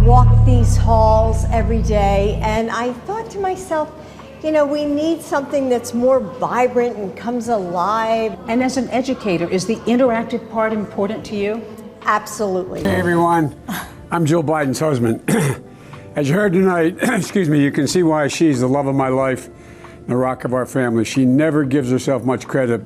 walk these halls every day, and I thought to myself, you know, we need something that's more vibrant and comes alive. And as an educator, is the interactive part important to you? Absolutely. Hey everyone, I'm Jill Biden's husband. As you heard tonight, excuse me, you can see why she's the love of my life, the rock of our family. She never gives herself much credit,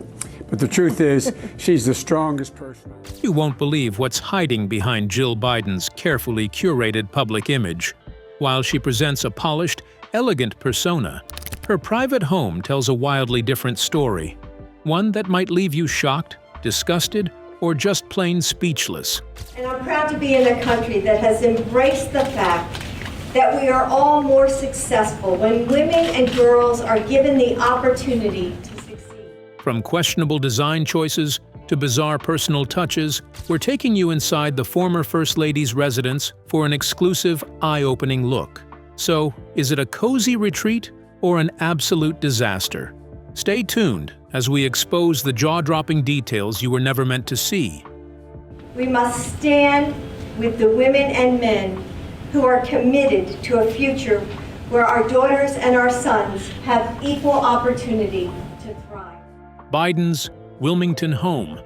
but the truth is, she's the strongest person. You won't believe what's hiding behind Jill Biden's carefully curated public image. While she presents a polished, elegant persona, her private home tells a wildly different story. One that might leave you shocked, disgusted, or just plain speechless. And I'm proud to be in a country that has embraced the fact that we are all more successful when women and girls are given the opportunity to succeed. From questionable design choices to bizarre personal touches, we're taking you inside the former First Lady's residence for an exclusive, eye-opening look. So, is it a cozy retreat or an absolute disaster? Stay tuned as we expose the jaw-dropping details you were never meant to see. We must stand with the women and men who are committed to a future where our daughters and our sons have equal opportunity to thrive. Biden's Wilmington home.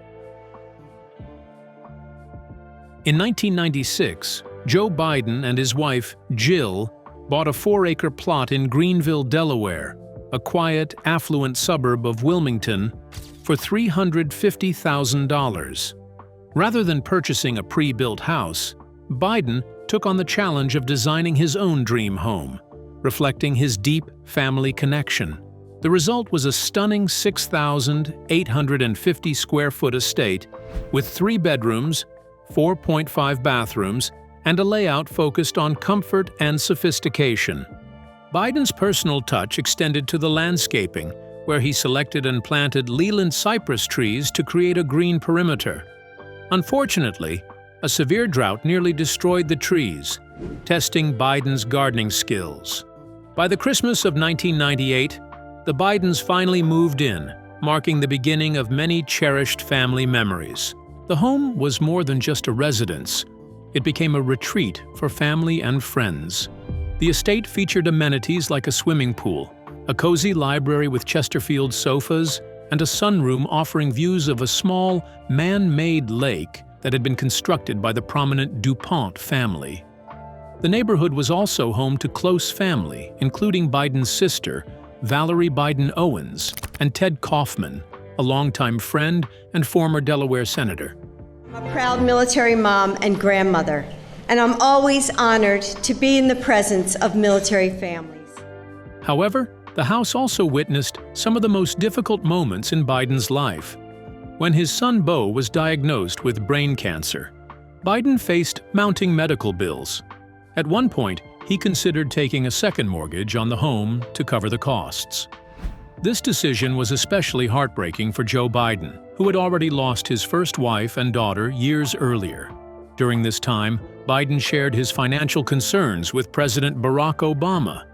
In 1996, Joe Biden and his wife, Jill, bought a 4-acre plot in Greenville, Delaware, a quiet, affluent suburb of Wilmington, for $350,000. Rather than purchasing a pre-built house, Biden took on the challenge of designing his own dream home, reflecting his deep family connection. The result was a stunning 6,850 square foot estate with 3 bedrooms, 4.5 bathrooms, and a layout focused on comfort and sophistication. Biden's personal touch extended to the landscaping, where he selected and planted Leland cypress trees to create a green perimeter. Unfortunately, a severe drought nearly destroyed the trees, testing Biden's gardening skills. By the Christmas of 1998, the Bidens finally moved in, marking the beginning of many cherished family memories. The home was more than just a residence. It became a retreat for family and friends. The estate featured amenities like a swimming pool, a cozy library with Chesterfield sofas, and a sunroom offering views of a small, man-made lake that had been constructed by the prominent DuPont family. The neighborhood was also home to close family, including Biden's sister, Valerie Biden Owens, and Ted Kaufman, a longtime friend and former Delaware senator. I'm a proud military mom and grandmother, and I'm always honored to be in the presence of military families. However, the house also witnessed some of the most difficult moments in Biden's life. When his son Beau was diagnosed with brain cancer, Biden faced mounting medical bills. At one point, he considered taking a second mortgage on the home to cover the costs. This decision was especially heartbreaking for Joe Biden, who had already lost his first wife and daughter years earlier. During this time, Biden shared his financial concerns with President Barack Obama.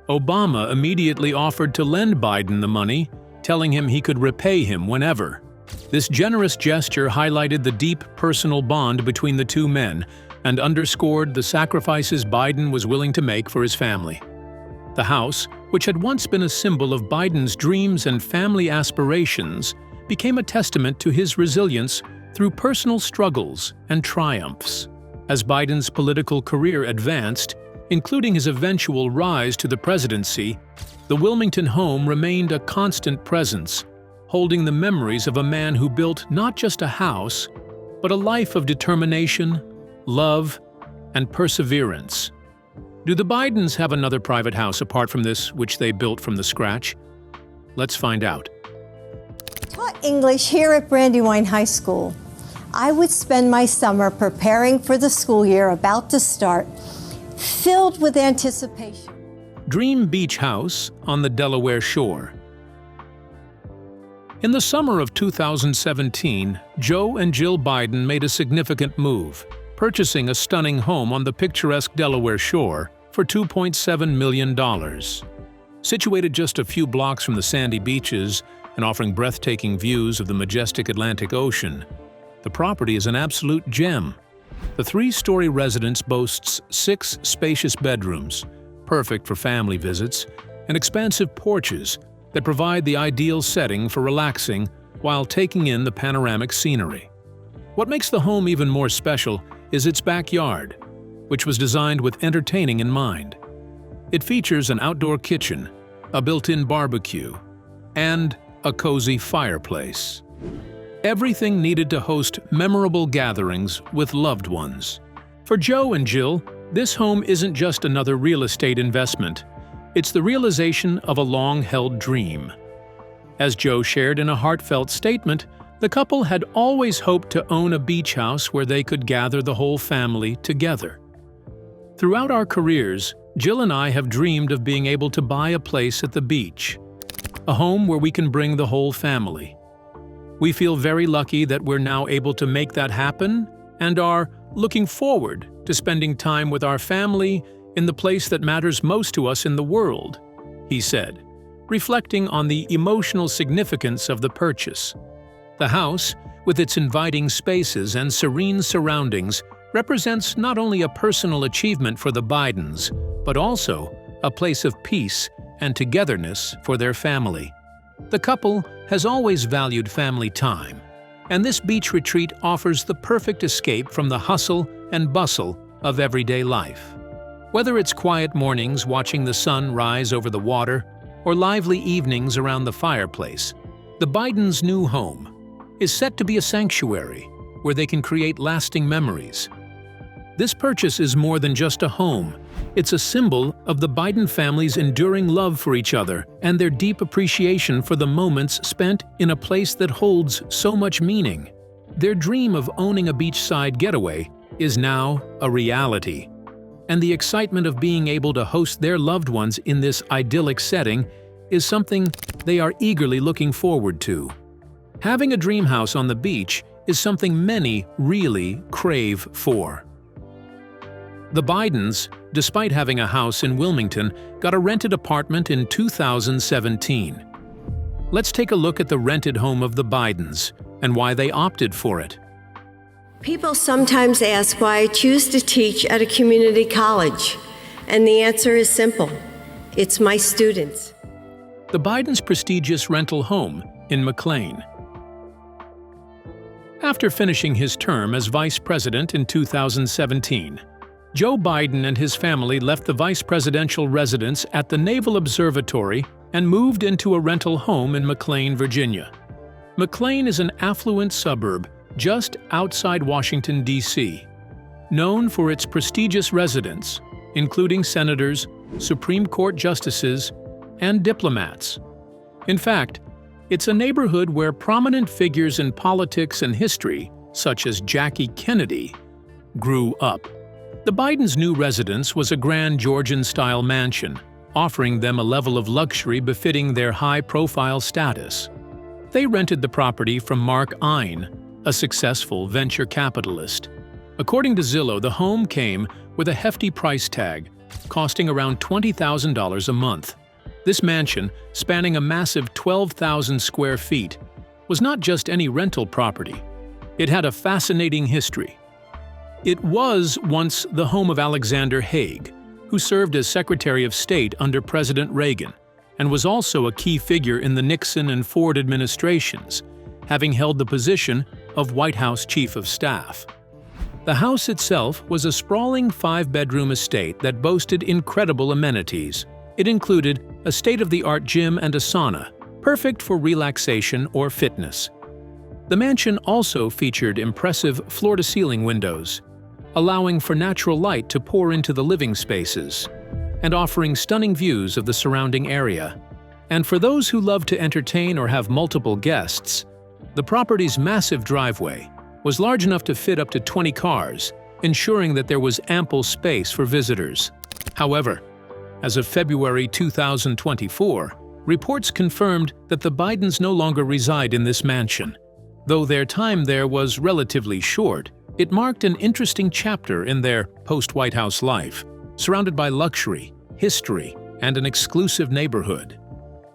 Obama immediately offered to lend Biden the money, telling him he could repay him whenever. This generous gesture highlighted the deep personal bond between the two men and underscored the sacrifices Biden was willing to make for his family. The house, which had once been a symbol of Biden's dreams and family aspirations, became a testament to his resilience through personal struggles and triumphs. As Biden's political career advanced, including his eventual rise to the presidency, the Wilmington home remained a constant presence, holding the memories of a man who built not just a house, but a life of determination, love, and perseverance. Do the Bidens have another private house apart from this, which they built from the scratch? Let's find out. Taught English here at Brandywine High School. I would spend my summer preparing for the school year about to start, filled with anticipation. Dream Beach House on the Delaware shore. In the summer of 2017, Joe and Jill Biden made a significant move, purchasing a stunning home on the picturesque Delaware shore for $2.7 million. Situated just a few blocks from the sandy beaches and offering breathtaking views of the majestic Atlantic Ocean, the property is an absolute gem. The three-story residence boasts 6 spacious bedrooms, perfect for family visits, and expansive porches that provide the ideal setting for relaxing while taking in the panoramic scenery. What makes the home even more special is its backyard, which was designed with entertaining in mind. It features an outdoor kitchen, a built-in barbecue, and a cozy fireplace. Everything needed to host memorable gatherings with loved ones. For Joe and Jill, this home isn't just another real estate investment. It's the realization of a long-held dream. As Joe shared in a heartfelt statement, the couple had always hoped to own a beach house where they could gather the whole family together. Throughout our careers, Jill and I have dreamed of being able to buy a place at the beach, a home where we can bring the whole family. We feel very lucky that we're now able to make that happen and are looking forward to spending time with our family in the place that matters most to us in the world, he said, reflecting on the emotional significance of the purchase. The house, with its inviting spaces and serene surroundings, represents not only a personal achievement for the Bidens, but also a place of peace and togetherness for their family. The couple has always valued family time, and this beach retreat offers the perfect escape from the hustle and bustle of everyday life. Whether it's quiet mornings watching the sun rise over the water or lively evenings around the fireplace, the Bidens' new home is set to be a sanctuary where they can create lasting memories. This purchase is more than just a home. It's a symbol of the Biden family's enduring love for each other and their deep appreciation for the moments spent in a place that holds so much meaning. Their dream of owning a beachside getaway is now a reality, and the excitement of being able to host their loved ones in this idyllic setting is something they are eagerly looking forward to. Having a dream house on the beach is something many really crave for. The Bidens, despite having a house in Wilmington, got a rented apartment in 2017. Let's take a look at the rented home of the Bidens and why they opted for it. People sometimes ask why I choose to teach at a community college, and the answer is simple. It's my students. The Bidens' prestigious rental home in McLean. After finishing his term as vice president in 2017, Joe Biden and his family left the vice presidential residence at the Naval Observatory and moved into a rental home in McLean, Virginia. McLean is an affluent suburb just outside Washington, D.C., known for its prestigious residents, including senators, Supreme Court justices, and diplomats. In fact, it's a neighborhood where prominent figures in politics and history, such as Jackie Kennedy, grew up. The Bidens' new residence was a grand Georgian-style mansion, offering them a level of luxury befitting their high-profile status. They rented the property from Mark Ein, a successful venture capitalist. According to Zillow, the home came with a hefty price tag, costing around $20,000 a month. This mansion, spanning a massive 12,000 square feet, was not just any rental property. It had a fascinating history. It was once the home of Alexander Haig, who served as Secretary of State under President Reagan and was also a key figure in the Nixon and Ford administrations, having held the position of White House Chief of Staff. The house itself was a sprawling 5-bedroom estate that boasted incredible amenities. It included a state-of-the-art gym and a sauna, perfect for relaxation or fitness. The mansion also featured impressive floor-to-ceiling windows, allowing for natural light to pour into the living spaces, and offering stunning views of the surrounding area. And for those who love to entertain or have multiple guests, the property's massive driveway was large enough to fit up to 20 cars, ensuring that there was ample space for visitors. However, as of February 2024, reports confirmed that the Bidens no longer reside in this mansion. Though their time there was relatively short, it marked an interesting chapter in their post-White House life, surrounded by luxury, history, and an exclusive neighborhood.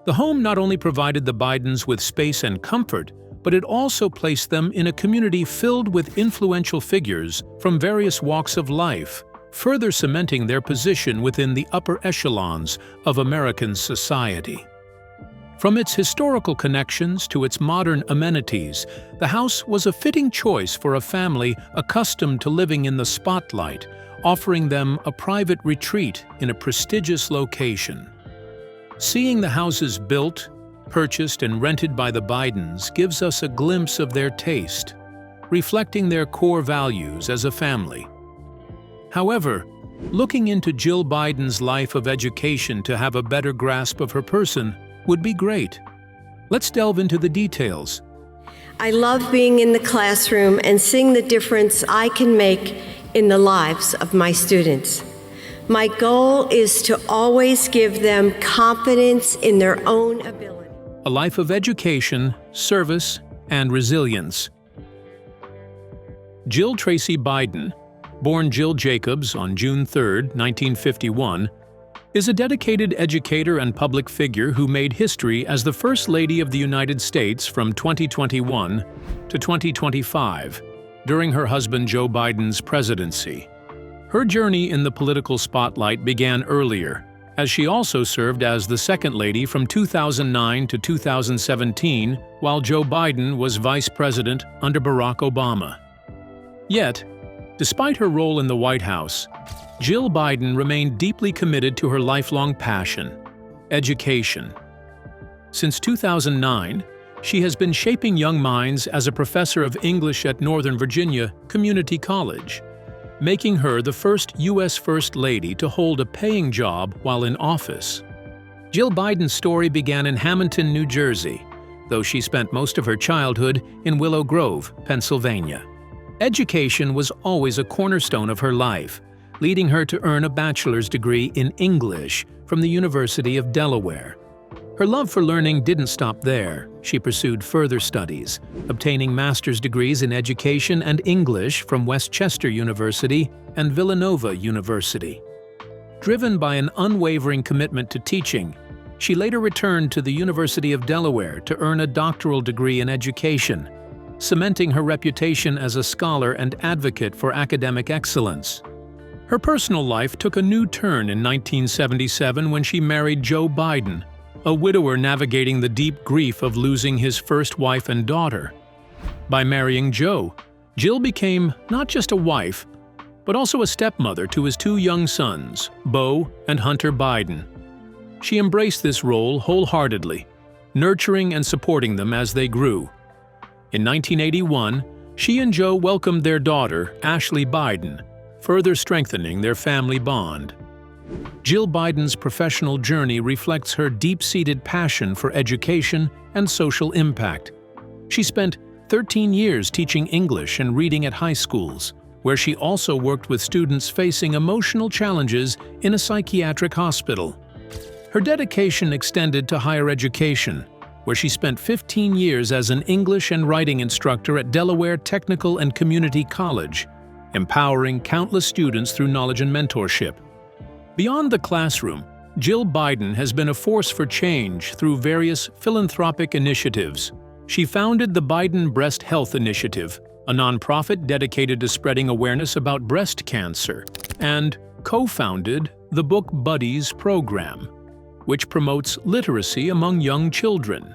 The home not only provided the Bidens with space and comfort, but it also placed them in a community filled with influential figures from various walks of life, further cementing their position within the upper echelons of American society. From its historical connections to its modern amenities, the house was a fitting choice for a family accustomed to living in the spotlight, offering them a private retreat in a prestigious location. Seeing the houses built, purchased, and rented by the Bidens gives us a glimpse of their taste, reflecting their core values as a family. However, looking into Jill Biden's life of education to have a better grasp of her person would be great. Let's delve into the details. I love being in the classroom and seeing the difference I can make in the lives of my students. My goal is to always give them confidence in their own ability. A life of education, service, and resilience. Jill Tracy Biden, born Jill Jacobs on June 3, 1951, is a dedicated educator and public figure who made history as the First Lady of the United States from 2021 to 2025, during her husband Joe Biden's presidency. Her journey in the political spotlight began earlier, as she also served as the Second Lady from 2009 to 2017, while Joe Biden was Vice President under Barack Obama. Yet, despite her role in the White House, Jill Biden remained deeply committed to her lifelong passion, education. Since 2009, she has been shaping young minds as a professor of English at Northern Virginia Community College, making her the first U.S. First Lady to hold a paying job while in office. Jill Biden's story began in Hamilton, New Jersey, though she spent most of her childhood in Willow Grove, Pennsylvania. Education was always a cornerstone of her life, leading her to earn a bachelor's degree in English from the University of Delaware. Her love for learning didn't stop there. She pursued further studies, obtaining master's degrees in education and English from Westchester University and Villanova University. Driven by an unwavering commitment to teaching, she later returned to the University of Delaware to earn a doctoral degree in education, cementing her reputation as a scholar and advocate for academic excellence. Her personal life took a new turn in 1977 when she married Joe Biden, a widower navigating the deep grief of losing his first wife and daughter. By marrying Joe, Jill became not just a wife, but also a stepmother to his two young sons, Beau and Hunter Biden. She embraced this role wholeheartedly, nurturing and supporting them as they grew. In 1981, she and Joe welcomed their daughter, Ashley Biden, further strengthening their family bond. Jill Biden's professional journey reflects her deep-seated passion for education and social impact. She spent 13 years teaching English and reading at high schools, where she also worked with students facing emotional challenges in a psychiatric hospital. Her dedication extended to higher education, where she spent 15 years as an English and writing instructor at Delaware Technical and Community College, empowering countless students through knowledge and mentorship. Beyond the classroom, Jill Biden has been a force for change through various philanthropic initiatives. She founded the Biden Breast Health Initiative, a nonprofit dedicated to spreading awareness about breast cancer, and co-founded the Book Buddies program, which promotes literacy among young children.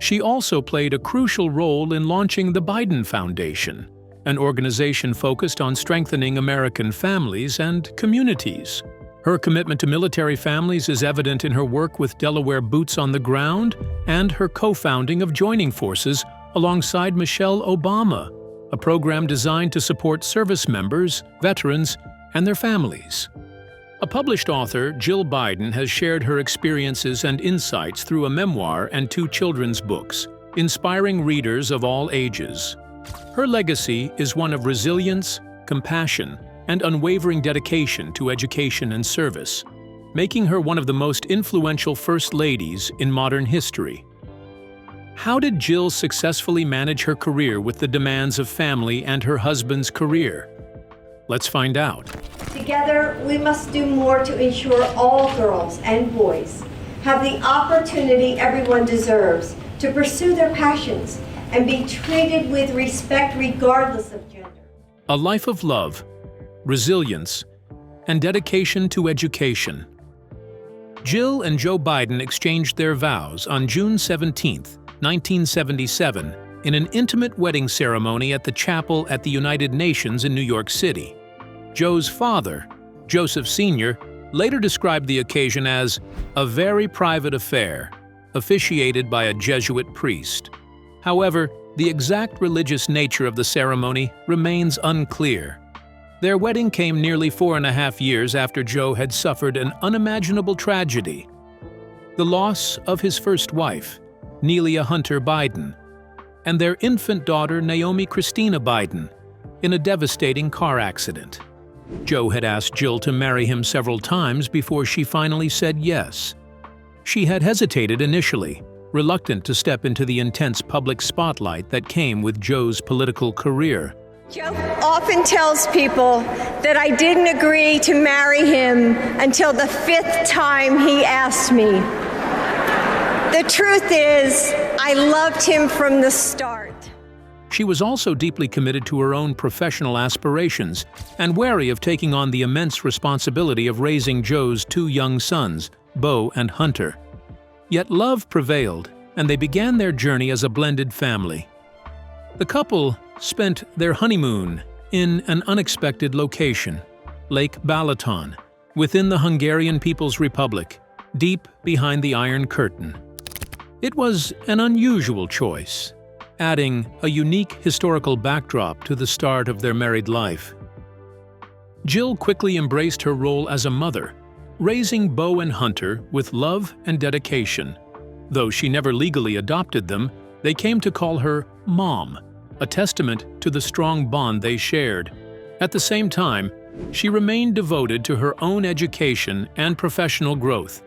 She also played a crucial role in launching the Biden Foundation, an organization focused on strengthening American families and communities. Her commitment to military families is evident in her work with Delaware Boots on the Ground and her co-founding of Joining Forces alongside Michelle Obama, a program designed to support service members, veterans, and their families. A published author, Jill Biden has shared her experiences and insights through a memoir and 2 children's books, inspiring readers of all ages. Her legacy is one of resilience, compassion, and unwavering dedication to education and service, making her one of the most influential First Ladies in modern history. How did Jill successfully manage her career with the demands of family and her husband's career? Let's find out. Together, we must do more to ensure all girls and boys have the opportunity everyone deserves to pursue their passions and be treated with respect regardless of gender. A life of love, resilience, and dedication to education. Jill and Joe Biden exchanged their vows on June 17, 1977, in an intimate wedding ceremony at the chapel at the United Nations in New York City. Joe's father, Joseph Sr., later described the occasion as a very private affair, officiated by a Jesuit priest. However, the exact religious nature of the ceremony remains unclear. Their wedding came nearly 4.5 years after Joe had suffered an unimaginable tragedy: the loss of his first wife, Nelia Hunter Biden, and their infant daughter Naomi Christina Biden, in a devastating car accident. Joe had asked Jill to marry him several times before she finally said yes. She had hesitated initially, reluctant to step into the intense public spotlight that came with Joe's political career. Joe often tells people that I didn't agree to marry him until the 5th time he asked me. The truth is, I loved him from the start. She was also deeply committed to her own professional aspirations and wary of taking on the immense responsibility of raising Joe's 2 young sons, Beau and Hunter. Yet love prevailed, and they began their journey as a blended family. The couple spent their honeymoon in an unexpected location, Lake Balaton, within the Hungarian People's Republic, deep behind the Iron Curtain. It was an unusual choice, adding a unique historical backdrop to the start of their married life. Jill quickly embraced her role as a mother, raising Beau and Hunter with love and dedication. Though she never legally adopted them, they came to call her Mom, a testament to the strong bond they shared. At the same time, she remained devoted to her own education and professional growth.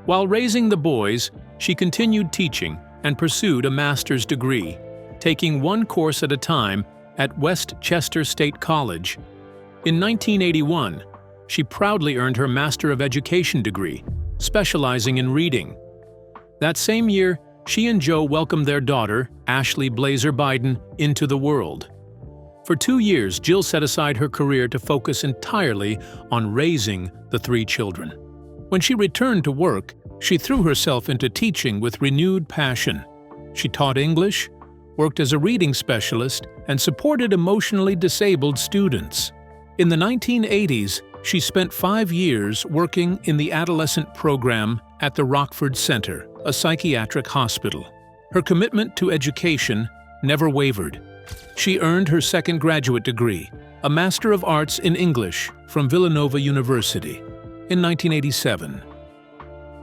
While raising the boys, she continued teaching and pursued a master's degree, taking one course at a time at West Chester State College. In 1981, she proudly earned her Master of Education degree, specializing in reading. That same year, she and Joe welcomed their daughter, Ashley Blazer Biden, into the world. For 2 years, Jill set aside her career to focus entirely on raising the 3 children. When she returned to work, she threw herself into teaching with renewed passion. She taught English, worked as a reading specialist, and supported emotionally disabled students. In the 1980s, she spent 5 years working in the adolescent program at the Rockford Center, a psychiatric hospital. Her commitment to education never wavered. She earned her second graduate degree, a Master of Arts in English from Villanova University, in 1987.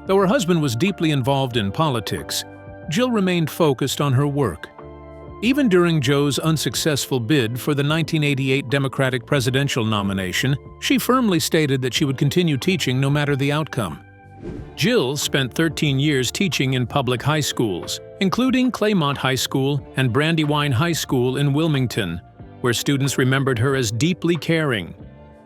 Though her husband was deeply involved in politics, Jill remained focused on her work. Even during Joe's unsuccessful bid for the 1988 Democratic presidential nomination, she firmly stated that she would continue teaching no matter the outcome. Jill spent 13 years teaching in public high schools, including Claymont High School and Brandywine High School in Wilmington, where students remembered her as deeply caring.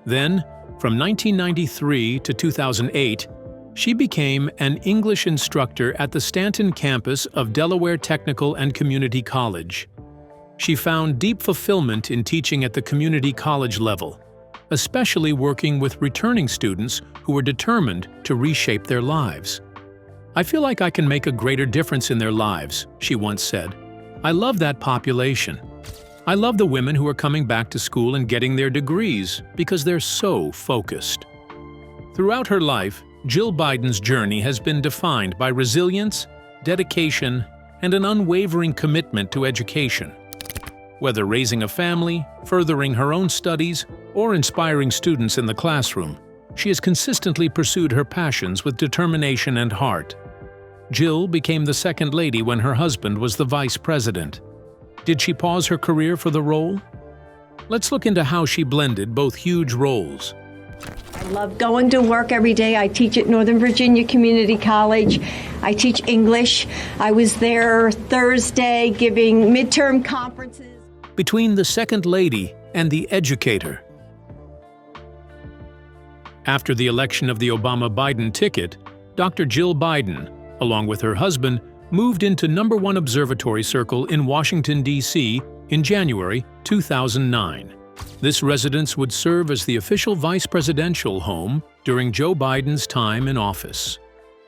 Then, from 1993 to 2008, she became an English instructor at the Stanton campus of Delaware Technical and Community College. She found deep fulfillment in teaching at the community college level, especially working with returning students who were determined to reshape their lives. "I feel like I can make a greater difference in their lives," she once said. "I love that population. I love the women who are coming back to school and getting their degrees because they're so focused." Throughout her life, Jill Biden's journey has been defined by resilience, dedication, and an unwavering commitment to education. Whether raising a family, furthering her own studies, or inspiring students in the classroom, she has consistently pursued her passions with determination and heart. Jill became the second lady when her husband was the vice president. Did she pause her career for the role? Let's look into how she blended both huge roles. I love going to work every day. I teach at Northern Virginia Community College. I teach English. I was there Thursday giving midterm conferences. Between the second lady and the educator. After the election of the Obama-Biden ticket, Dr. Jill Biden, along with her husband, moved into #1 observatory circle in Washington, D.C. in January 2009. This residence would serve as the official vice presidential home during Joe Biden's time in office.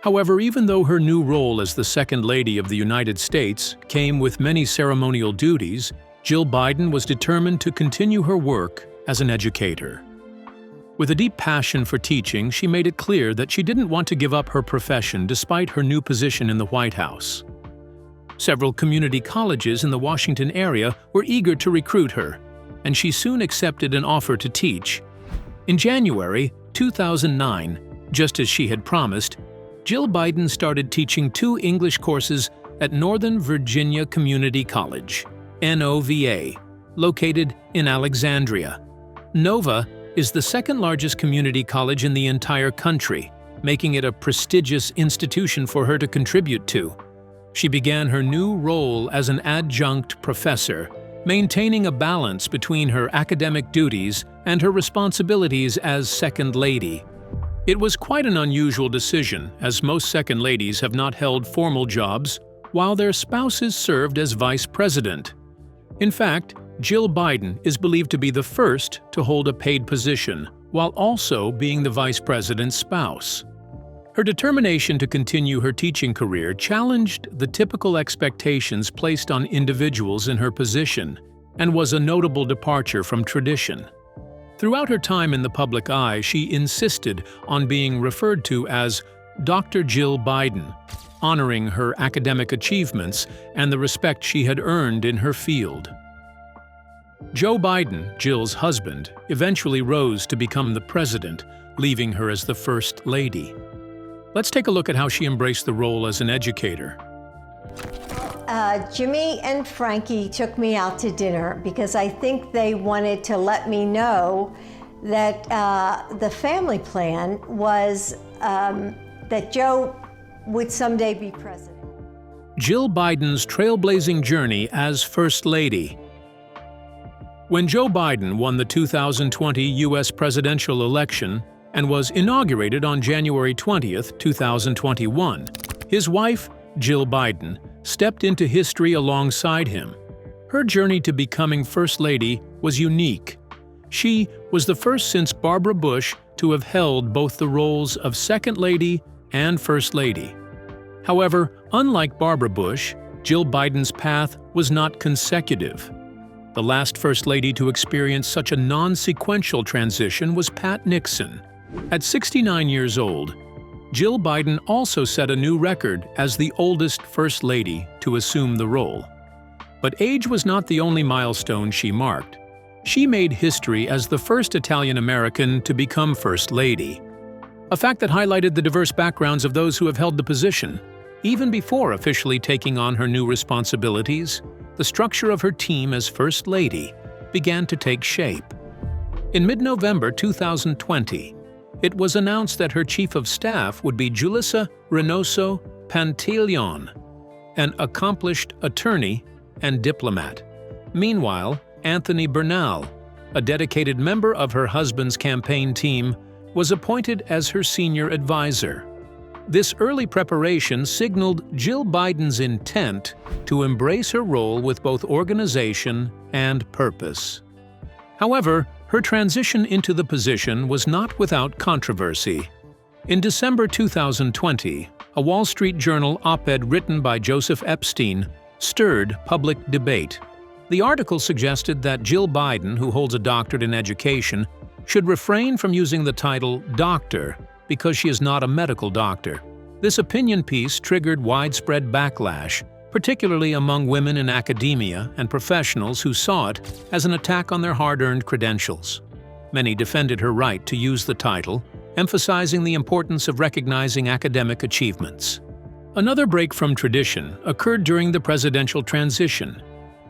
However, even though her new role as the Second Lady of the United States came with many ceremonial duties, Jill Biden was determined to continue her work as an educator. With a deep passion for teaching, she made it clear that she didn't want to give up her profession despite her new position in the White House. Several community colleges in the Washington area were eager to recruit her, and she soon accepted an offer to teach. In January 2009, just as she had promised, Jill Biden started teaching 2 English courses at Northern Virginia Community College, NOVA, located in Alexandria. NOVA is the second-largest community college in the entire country, making it a prestigious institution for her to contribute to. She began her new role as an adjunct professor, maintaining a balance between her academic duties and her responsibilities as Second Lady. It was quite an unusual decision, as most Second Ladies have not held formal jobs, while their spouses served as Vice President. In fact, Jill Biden is believed to be the first to hold a paid position, while also being the Vice President's spouse. Her determination to continue her teaching career challenged the typical expectations placed on individuals in her position, and was a notable departure from tradition. Throughout her time in the public eye, she insisted on being referred to as Dr. Jill Biden, honoring her academic achievements and the respect she had earned in her field. Joe Biden, Jill's husband, eventually rose to become the president, leaving her as the First Lady. Let's take a look at how she embraced the role as an educator. Jimmy and Frankie took me out to dinner because I think they wanted to let me know that the family plan was that Joe would someday be president. Jill Biden's trailblazing journey as First Lady. When Joe Biden won the 2020 U.S. presidential election and was inaugurated on January 20, 2021, his wife, Jill Biden, stepped into history alongside him. Her journey to becoming First Lady was unique. She was the first since Barbara Bush to have held both the roles of Second Lady and First Lady. However, unlike Barbara Bush, Jill Biden's path was not consecutive. The last First Lady to experience such a non-sequential transition was Pat Nixon. At 69 years old, Jill Biden also set a new record as the oldest First Lady to assume the role. But age was not the only milestone she marked. She made history as the first Italian-American to become First Lady, a fact that highlighted the diverse backgrounds of those who have held the position. Even before officially taking on her new responsibilities, the structure of her team as First Lady began to take shape. In mid-November 2020, it was announced that her Chief of Staff would be Julissa Reynoso Pantaleon, an accomplished attorney and diplomat. Meanwhile, Anthony Bernal, a dedicated member of her husband's campaign team, was appointed as her senior advisor. This early preparation signaled Jill Biden's intent to embrace her role with both organization and purpose. However, her transition into the position was not without controversy. In December 2020, a Wall Street Journal op-ed written by Joseph Epstein stirred public debate. The article suggested that Jill Biden, who holds a doctorate in education, should refrain from using the title doctor because she is not a medical doctor. This opinion piece triggered widespread backlash, particularly among women in academia and professionals who saw it as an attack on their hard-earned credentials. Many defended her right to use the title, emphasizing the importance of recognizing academic achievements. Another break from tradition occurred during the presidential transition.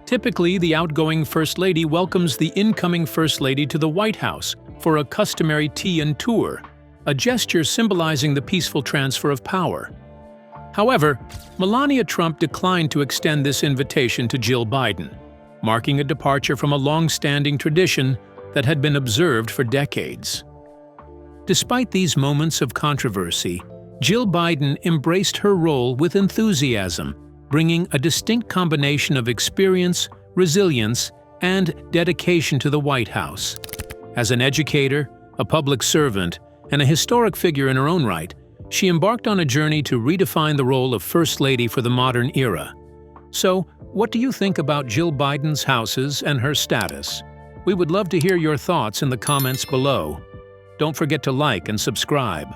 Typically, the outgoing First Lady welcomes the incoming First Lady to the White House for a customary tea and tour, a gesture symbolizing the peaceful transfer of power. However, Melania Trump declined to extend this invitation to Jill Biden, marking a departure from a long-standing tradition that had been observed for decades. Despite these moments of controversy, Jill Biden embraced her role with enthusiasm, bringing a distinct combination of experience, resilience, and dedication to the White House. As an educator, a public servant, and a historic figure in her own right, she embarked on a journey to redefine the role of First Lady for the modern era. So, what do you think about Jill Biden's houses and her status? We would love to hear your thoughts in the comments below. Don't forget to like and subscribe.